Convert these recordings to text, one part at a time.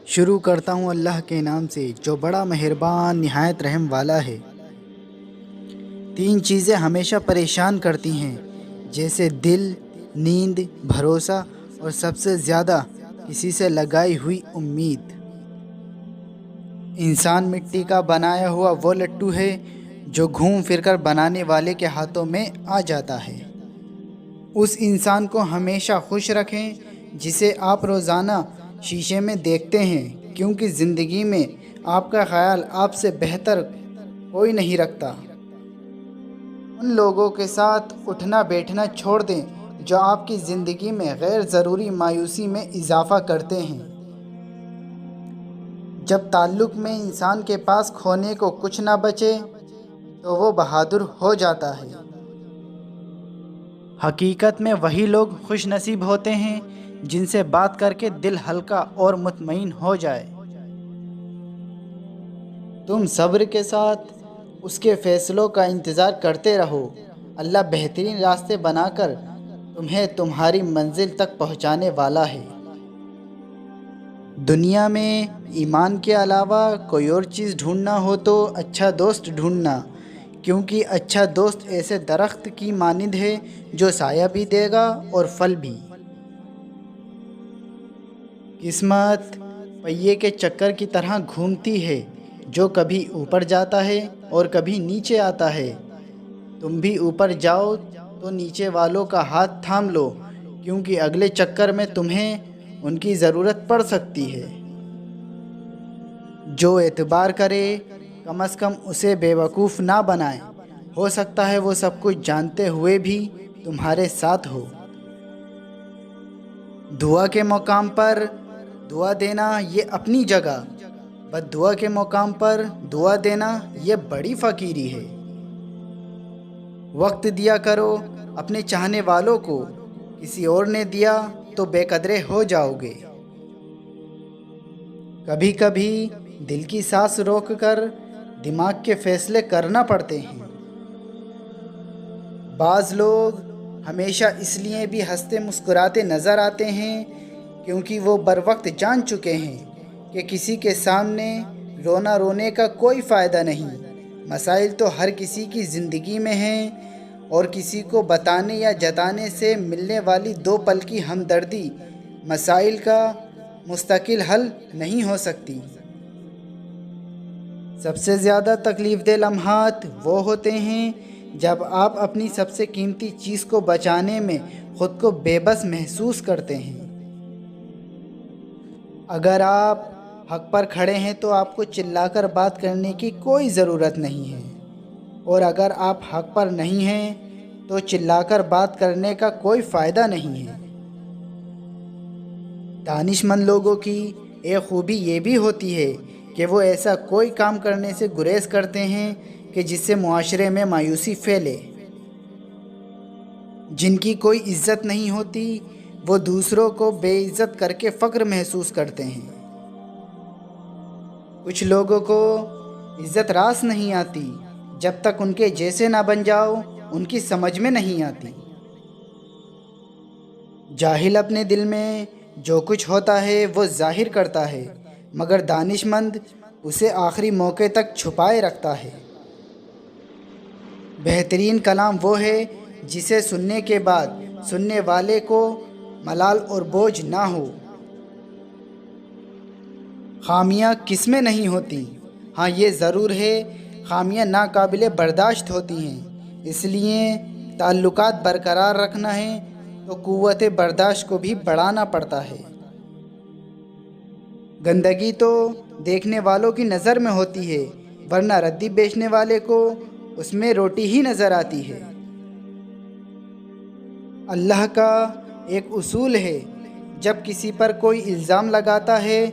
شروع کرتا ہوں اللہ کے نام سے جو بڑا مہربان نہایت رحم والا ہے۔ تین چیزیں ہمیشہ پریشان کرتی ہیں، جیسے دل، نیند، بھروسہ اور سب سے زیادہ کسی سے لگائی ہوئی امید۔ انسان مٹی کا بنایا ہوا وہ لٹو ہے جو گھوم پھر کر بنانے والے کے ہاتھوں میں آ جاتا ہے۔ اس انسان کو ہمیشہ خوش رکھیں جسے آپ روزانہ شیشے میں دیکھتے ہیں، کیونکہ زندگی میں آپ کا خیال آپ سے بہتر کوئی نہیں رکھتا۔ ان لوگوں کے ساتھ اٹھنا بیٹھنا چھوڑ دیں جو آپ کی زندگی میں غیر ضروری مایوسی میں اضافہ کرتے ہیں۔ جب تعلق میں انسان کے پاس کھونے کو کچھ نہ بچے تو وہ بہادر ہو جاتا ہے۔ حقیقت میں وہی لوگ خوش نصیب ہوتے ہیں جن سے بات کر کے دل ہلکا اور مطمئن ہو جائے۔ تم صبر کے ساتھ اس کے فیصلوں کا انتظار کرتے رہو، اللہ بہترین راستے بنا کر تمہیں تمہاری منزل تک پہنچانے والا ہے۔ دنیا میں ایمان کے علاوہ کوئی اور چیز ڈھونڈنا ہو تو اچھا دوست ڈھونڈنا، کیونکہ اچھا دوست ایسے درخت کی مانند ہے جو سایہ بھی دے گا اور پھل بھی۔ قسمت پہیے کے چکر کی طرح گھومتی ہے، جو کبھی اوپر جاتا ہے اور کبھی نیچے آتا ہے۔ تم بھی اوپر جاؤ تو نیچے والوں کا ہاتھ تھام لو، کیونکہ اگلے چکر میں تمہیں ان کی ضرورت پڑ سکتی ہے۔ جو اعتبار کرے کم از کم اسے بیوقوف نہ بنائیں، ہو سکتا ہے وہ سب کچھ جانتے ہوئے بھی تمہارے ساتھ ہو۔ دعا کے مقام پر دعا دینا یہ اپنی جگہ، بد دعا کے مقام پر دعا دینا یہ بڑی فقیری ہے۔ وقت دیا کرو اپنے چاہنے والوں کو، کسی اور نے دیا تو بے قدرے ہو جاؤ گے۔ کبھی کبھی دل کی سانس روک کر دماغ کے فیصلے کرنا پڑتے ہیں۔ بعض لوگ ہمیشہ اس لیے بھی ہنستے مسکراتے نظر آتے ہیں کیونکہ وہ بر وقت جان چکے ہیں کہ کسی کے سامنے رونے کا کوئی فائدہ نہیں۔ مسائل تو ہر کسی کی زندگی میں ہیں، اور کسی کو بتانے یا جتانے سے ملنے والی 2 پل کی ہمدردی مسائل کا مستقل حل نہیں ہو سکتی۔ سب سے زیادہ تکلیف دہ لمحات وہ ہوتے ہیں جب آپ اپنی سب سے قیمتی چیز کو بچانے میں خود کو بے بس محسوس کرتے ہیں۔ اگر آپ حق پر کھڑے ہیں تو آپ کو چلا کر بات کرنے کی کوئی ضرورت نہیں ہے، اور اگر آپ حق پر نہیں ہیں تو چلا کر بات کرنے کا کوئی فائدہ نہیں ہے۔ دانش مند لوگوں کی ایک خوبی یہ بھی ہوتی ہے کہ وہ ایسا کوئی کام کرنے سے گریز کرتے ہیں کہ جس سے معاشرے میں مایوسی پھیلے۔ جن کی کوئی عزت نہیں ہوتی وہ دوسروں کو بے عزت کر کے فخر محسوس کرتے ہیں۔ کچھ لوگوں کو عزت راس نہیں آتی، جب تک ان کے جیسے نہ بن جاؤ ان کی سمجھ میں نہیں آتی۔ جاہل اپنے دل میں جو کچھ ہوتا ہے وہ ظاہر کرتا ہے، مگر دانش مند اسے آخری موقع تک چھپائے رکھتا ہے۔ بہترین کلام وہ ہے جسے سننے کے بعد سننے والے کو ملال اور بوجھ نہ ہو۔ خامیاں کس میں نہیں ہوتی؟ ہاں یہ ضرور ہے، خامیاں ناقابل برداشت ہوتی ہیں۔ اس لیے تعلقات برقرار رکھنا ہے تو قوت برداشت کو بھی بڑھانا پڑتا ہے۔ گندگی تو دیکھنے والوں کی نظر میں ہوتی ہے، ورنہ ردی بیچنے والے کو اس میں روٹی ہی نظر آتی ہے۔ اللہ کا ایک اصول ہے، جب کسی پر کوئی الزام لگاتا ہے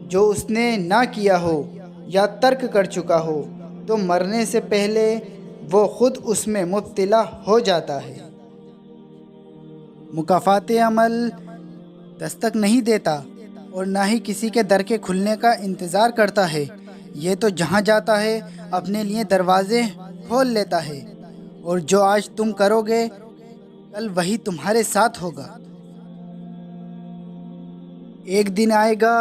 جو اس نے نہ کیا ہو یا ترک کر چکا ہو تو مرنے سے پہلے وہ خود اس میں مبتلا ہو جاتا ہے۔ مکافات عمل دستک نہیں دیتا اور نہ ہی کسی کے در کے کھلنے کا انتظار کرتا ہے، یہ تو جہاں جاتا ہے اپنے لیے دروازے کھول لیتا ہے، اور جو آج تم کرو گے کل وہی تمہارے ساتھ ہوگا۔ ایک دن آئے گا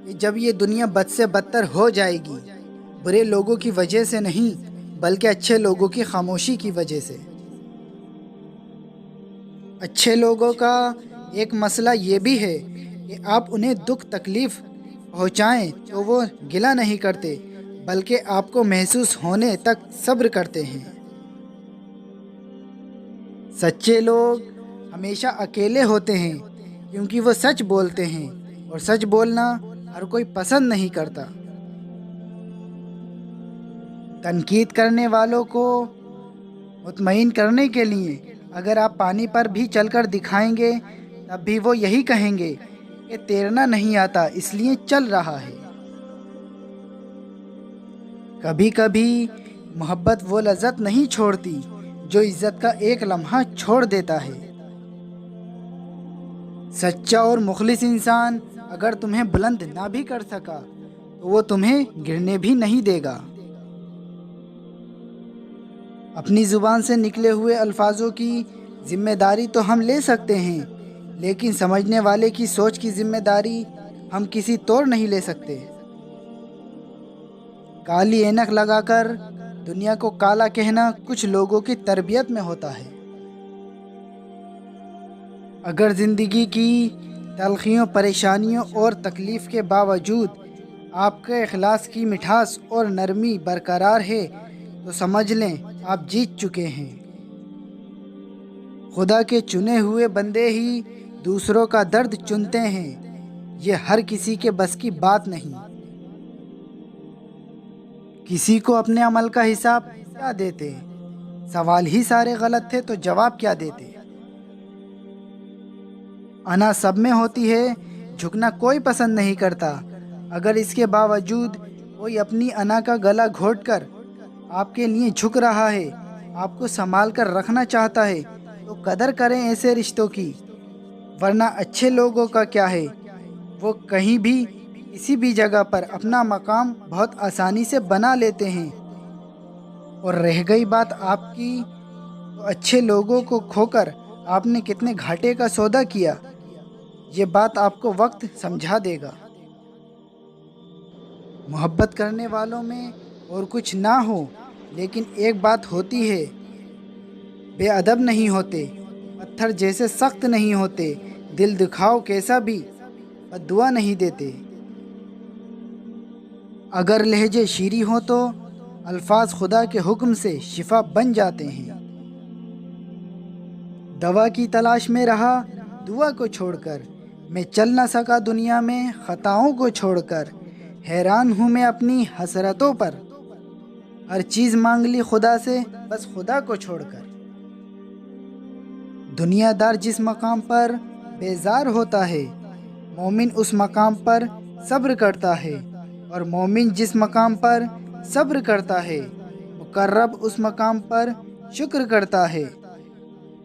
کہ جب یہ دنیا بد سے بدتر ہو جائے گی، برے لوگوں کی وجہ سے نہیں بلکہ اچھے لوگوں کی خاموشی کی وجہ سے۔ اچھے لوگوں کا ایک مسئلہ یہ بھی ہے کہ آپ انہیں دکھ تکلیف پہنچائیں تو وہ گلہ نہیں کرتے بلکہ آپ کو محسوس ہونے تک صبر کرتے ہیں۔ سچے لوگ ہمیشہ اکیلے ہوتے ہیں کیونکہ وہ سچ بولتے ہیں، اور سچ بولنا ہر کوئی پسند نہیں کرتا۔ تنقید کرنے والوں کو مطمئن کرنے کے لیے اگر آپ پانی پر بھی چل کر دکھائیں گے تب بھی وہ یہی کہیں گے کہ تیرنا نہیں آتا اس لیے چل رہا ہے۔ کبھی کبھی محبت وہ لذت نہیں چھوڑتی جو عزت کا ایک لمحہ چھوڑ دیتا ہے۔ سچا اور مخلص انسان اگر تمہیں بلند نہ بھی کر سکا تو وہ تمہیں گرنے بھی نہیں دے گا۔ اپنی زبان سے نکلے ہوئے الفاظوں کی ذمہ داری تو ہم لے سکتے ہیں، لیکن سمجھنے والے کی سوچ کی ذمہ داری ہم کسی طور نہیں لے سکتے۔ کالی اینک لگا کر دنیا کو کالا کہنا کچھ لوگوں کی تربیت میں ہوتا ہے۔ اگر زندگی کی تلخیوں، پریشانیوں اور تکلیف کے باوجود آپ کے اخلاص کی مٹھاس اور نرمی برقرار ہے تو سمجھ لیں آپ جیت چکے ہیں۔ خدا کے چنے ہوئے بندے ہی دوسروں کا درد چنتے ہیں، یہ ہر کسی کے بس کی بات نہیں۔ کسی کو اپنے عمل کا حساب کیا دیتے؟ سوال ہی سارے غلط تھے تو جواب کیا دیتے؟ انا سب میں ہوتی ہے، جھکنا کوئی پسند نہیں کرتا۔ اگر اس کے باوجود کوئی اپنی انا کا گلا گھونٹ کر آپ کے لیے جھک رہا ہے، آپ کو سنبھال کر رکھنا چاہتا ہے، تو قدر کریں ایسے رشتوں کی، ورنہ اچھے لوگوں کا کیا ہے؟ وہ کہیں بھی کسی بھی جگہ پر اپنا مقام بہت آسانی سے بنا لیتے ہیں۔ اور رہ گئی بات آپ کی، تو اچھے لوگوں کو کھو کر آپ نے کتنے گھاٹے کا سودا کیا، یہ بات آپ کو وقت سمجھا دے گا۔ محبت کرنے والوں میں اور کچھ نہ ہو، لیکن ایک بات ہوتی ہے، بے ادب نہیں ہوتے، پتھر جیسے سخت نہیں ہوتے، دل دکھاؤ کیسا بھی بد دعا نہیں دیتے۔ اگر لہجے شیریں ہوں تو الفاظ خدا کے حکم سے شفا بن جاتے ہیں۔ دوا کی تلاش میں رہا دعا کو چھوڑ کر، میں چل نہ سکا دنیا میں خطاؤں کو چھوڑ کر، حیران ہوں میں اپنی حسرتوں پر، ہر چیز مانگ لی خدا سے بس خدا کو چھوڑ کر۔ دنیا دار جس مقام پر بیزار ہوتا ہے، مومن اس مقام پر صبر کرتا ہے، اور مومن جس مقام پر صبر کرتا ہے، مقرب اس مقام پر شکر کرتا ہے،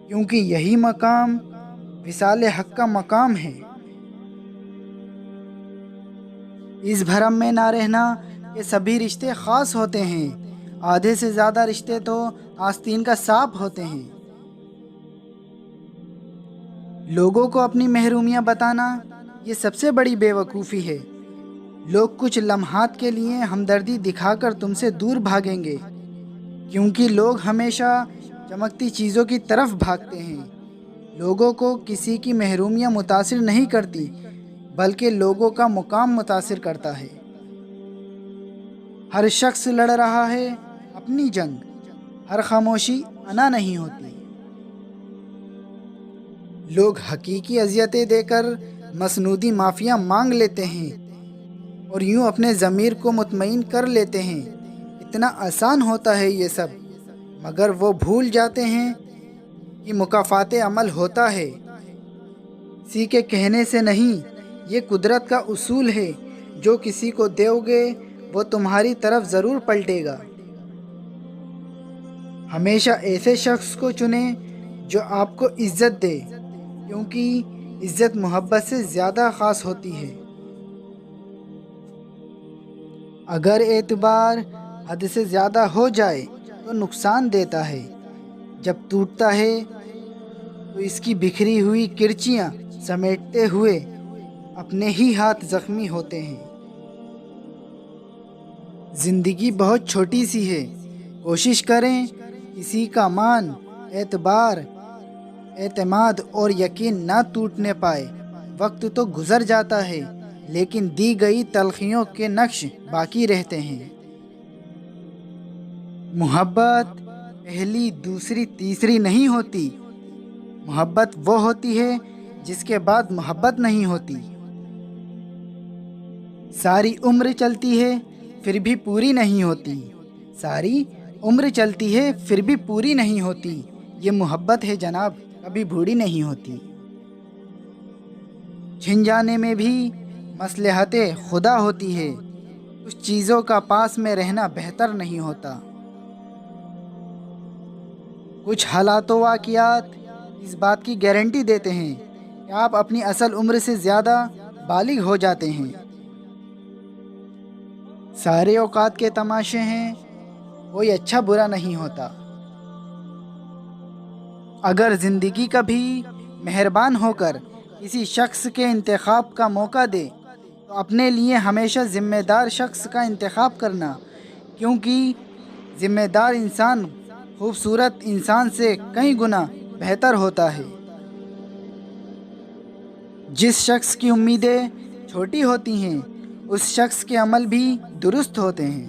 کیونکہ یہی مقام وصال حق کا مقام ہے۔ اس بھرم میں نہ رہنا کہ سبھی رشتے خاص ہوتے ہیں، آدھے سے زیادہ رشتے تو آستین کا سانپ ہوتے ہیں۔ لوگوں کو اپنی محرومیاں بتانا یہ سب سے بڑی بے وقوفی ہے۔ لوگ کچھ لمحات کے لیے ہمدردی دکھا کر تم سے دور بھاگیں گے، کیونکہ لوگ ہمیشہ چمکتی چیزوں کی طرف بھاگتے ہیں۔ لوگوں کو کسی کی محرومیاں متاثر نہیں کرتی، بلکہ لوگوں کا مقام متاثر کرتا ہے۔ ہر شخص لڑ رہا ہے اپنی جنگ، ہر خاموشی انا نہیں ہوتی۔ لوگ حقیقی اذیتیں دے کر مسنودی معافیاں مانگ لیتے ہیں اور یوں اپنے ضمیر کو مطمئن کر لیتے ہیں۔ اتنا آسان ہوتا ہے یہ سب، مگر وہ بھول جاتے ہیں کہ مکافات عمل ہوتا ہے، کسی کے کہنے سے نہیں۔ یہ قدرت کا اصول ہے، جو کسی کو دو گے وہ تمہاری طرف ضرور پلٹے گا۔ ہمیشہ ایسے شخص کو چنیں جو آپ کو عزت دے، کیونکہ عزت محبت سے زیادہ خاص ہوتی ہے۔ اگر اعتبار حد سے زیادہ ہو جائے تو نقصان دیتا ہے، جب ٹوٹتا ہے تو اس کی بکھری ہوئی کرچیاں سمیٹتے ہوئے اپنے ہی ہاتھ زخمی ہوتے ہیں۔ زندگی بہت چھوٹی سی ہے، کوشش کریں کسی کا مان، اعتبار، اعتماد اور یقین نہ ٹوٹنے پائے۔ وقت تو گزر جاتا ہے لیکن دی گئی تلخیوں کے نقش باقی رہتے ہیں۔ محبت پہلی، دوسری، تیسری نہیں ہوتی۔ محبت وہ ہوتی ہے جس کے بعد محبت نہیں ہوتی۔ ساری عمر چلتی ہے پھر بھی پوری نہیں ہوتی۔ ساری عمر چلتی ہے پھر بھی پوری نہیں ہوتی۔ یہ محبت ہے جناب، کبھی بوڑھی نہیں ہوتی۔ چھن جانے میں بھی مصلحت خدا ہوتی ہے، کچھ چیزوں کا پاس میں رہنا بہتر نہیں ہوتا۔ کچھ حالات و واقعات اس بات کی گارنٹی دیتے ہیں کہ آپ اپنی اصل عمر سے زیادہ بالغ ہو جاتے ہیں۔ سارے اوقات کے تماشے ہیں، کوئی اچھا برا نہیں ہوتا۔ اگر زندگی کبھی مہربان ہو کر کسی شخص کے انتخاب کا موقع دے تو اپنے لیے ہمیشہ ذمہ دار شخص کا انتخاب کرنا، کیونکہ ذمہ دار انسان خوبصورت انسان سے کئی گنا بہتر ہوتا ہے۔ جس شخص کی امیدیں چھوٹی ہوتی ہیں اس شخص کے عمل بھی درست ہوتے ہیں۔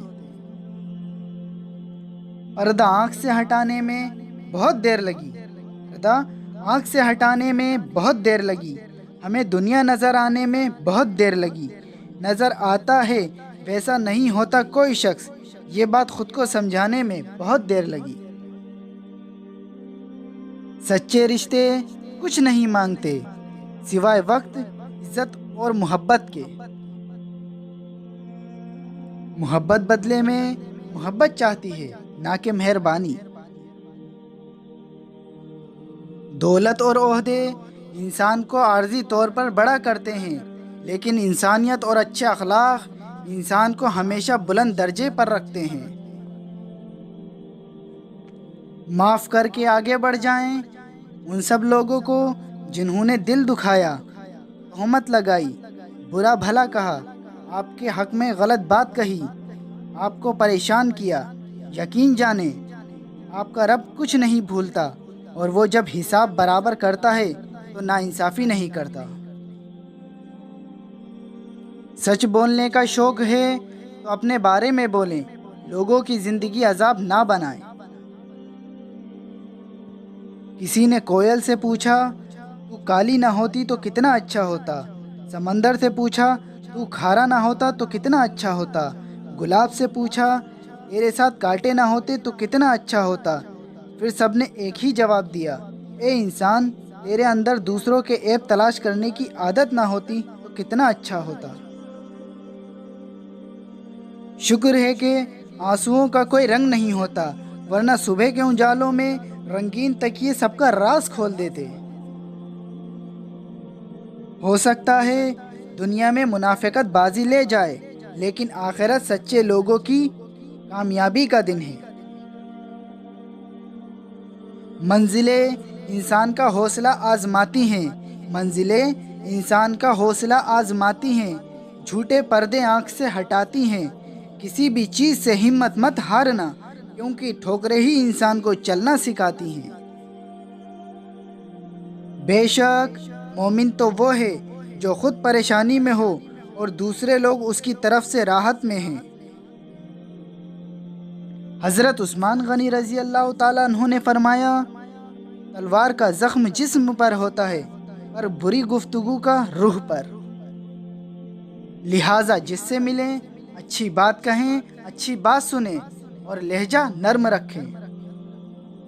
پردہ آنکھ سے ہٹانے میں بہت دیر لگی، پردہ آنکھ سے ہٹانے میں بہت دیر لگی، ہمیں دنیا نظر آنے میں بہت دیر لگی۔ نظر آتا ہے ویسا نہیں ہوتا کوئی شخص، یہ بات خود کو سمجھانے میں بہت دیر لگی۔ سچے رشتے کچھ نہیں مانگتے سوائے وقت، عزت اور محبت کے۔ محبت بدلے میں محبت چاہتی ہے، نہ کہ مہربانی۔ دولت اور عہدے انسان کو عارضی طور پر بڑا کرتے ہیں، لیکن انسانیت اور اچھے اخلاق انسان کو ہمیشہ بلند درجے پر رکھتے ہیں۔ معاف کر کے آگے بڑھ جائیں ان سب لوگوں کو جنہوں نے دل دکھایا، تہمت لگائی، برا بھلا کہا، آپ کے حق میں غلط بات کہی، آپ کو پریشان کیا۔ یقین جانیں آپ کا رب کچھ نہیں بھولتا، اور وہ جب حساب برابر کرتا ہے تو ناانصافی نہیں کرتا۔ سچ بولنے کا شوق ہے تو اپنے بارے میں بولیں، لوگوں کی زندگی عذاب نہ بنائیں۔ کسی نے کوئل سے پوچھا تو کالی نہ ہوتی تو کتنا اچھا ہوتا۔ سمندر سے پوچھا تو کھارا نہ ہوتا تو کتنا اچھا ہوتا۔ گلاب سے پوچھا تیرے ساتھ کانٹے نہ ہوتے تو کتنا اچھا ہوتا۔ پھر سب نے ایک ہی جواب دیا، اے انسان، تیرے اندر دوسروں کے عیب تلاش کرنے کی عادت نہ ہوتی تو کتنا اچھا ہوتا۔ شکر ہے کہ آنسوؤں کا کوئی رنگ نہیں ہوتا، ورنہ صبح کے اجالوں میں رنگین تکیے سب کا راز کھول دیتے۔ ہو سکتا ہے دنیا میں منافقت بازی لے جائے، لیکن آخرت سچے لوگوں کی کامیابی کا دن ہے۔ منزلیں انسان کا حوصلہ آزماتی ہیں، منزلیں انسان کا حوصلہ آزماتی ہیں، جھوٹے پردے آنکھ سے ہٹاتی ہیں۔ کسی بھی چیز سے ہمت مت ہارنا، کیونکہ ٹھوکریں ہی انسان کو چلنا سکھاتی ہیں۔ بے شک مومن تو وہ ہے جو خود پریشانی میں ہو اور دوسرے لوگ اس کی طرف سے راحت میں ہیں۔ حضرت عثمان غنی رضی اللہ تعالیٰ عنہ نے فرمایا، تلوار کا زخم جسم پر ہوتا ہے پر بری گفتگو کا روح پر، لہٰذا جس سے ملیں اچھی بات کہیں، اچھی بات سنیں اور لہجہ نرم رکھیں۔